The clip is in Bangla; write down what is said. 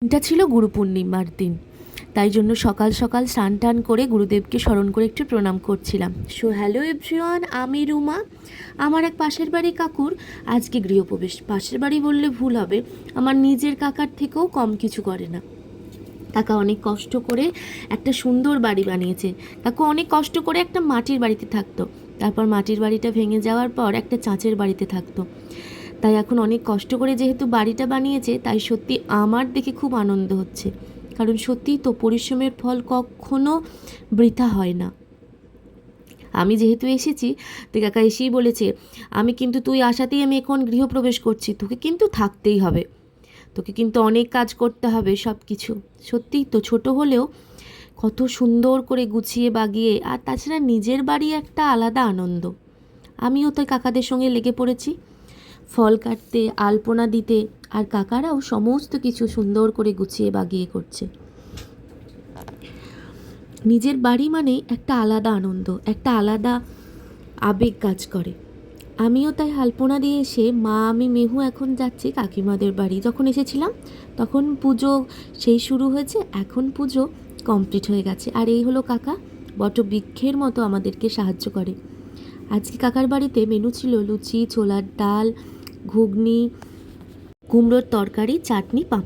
এটা ছিল গুরু পূর্ণিমার দিন, তাই জন্য সকাল সকাল স্নান টান করে গুরুদেবকে স্মরণ করে একটু প্রণাম করছিলাম। সো হ্যালো এভরিওয়ান, আমি রুমা। আমার এক পাশের বাড়ি কাকুর আজকে গৃহপ্রবেশ। পাশের বাড়ি বললে ভুল হবে, আমার নিজের কাকার থেকেও কম কিছু করে না। কাকা অনেক কষ্ট করে একটা সুন্দর বাড়ি বানিয়েছে। কাকু অনেক কষ্ট করে একটা মাটির বাড়িতে থাকতো, তারপর মাটির বাড়িটা ভেঙে যাওয়ার পর একটা চাঁচের বাড়িতে থাকতো। তাই এখন অনেক কষ্ট করে যেহেতু বাড়িটা বানিয়েছে, তাই সত্যি আমার দেখে খুব আনন্দ হচ্ছে। কারণ সত্যিই তো পরিশ্রমের ফল কখনো বৃথা হয় না। আমি যেহেতু এসেছি, তো কাকা এসেই বলেছে, তুই আসাতেই আমি এখন গৃহপ্রবেশ করছি, তোকে কিন্তু থাকতেই হবে, তোকে কিন্তু অনেক কাজ করতে হবে, সব কিছু। সত্যিই তো, ছোট হলেও কত সুন্দর করে গুছিয়ে বাগিয়ে, আর তাছাড়া নিজের বাড়ি একটা আলাদা আনন্দ। আমিও তো কাকাদের সঙ্গে লেগে পড়েছি ফল কাটতে, আলপনা দিতে, আর কাকারাও সমস্ত কিছু সুন্দর করে গুছিয়ে বাগিয়ে করছে। নিজের বাড়ি মানেই একটা আলাদা আনন্দ, একটা আলাদা আবেগ কাজ করে। আমিও তাই আলপনা দিয়ে এসে মা, আমি, মেহু এখন যাচ্ছি কাকিমাদের বাড়ি। যখন এসেছিলাম তখন পুজো সেই শুরু হয়েছে, এখন পুজো কমপ্লিট হয়ে গেছে। আর এই হলো কাকা, বটবৃক্ষের মতো আমাদেরকে সাহায্য করে। আজকে কাকার বাড়িতে মেনু ছিল লুচি, ছোলার ডাল, ঘুগনি, কুমড়োর তরকারি, চাটনি, পাঁপড়।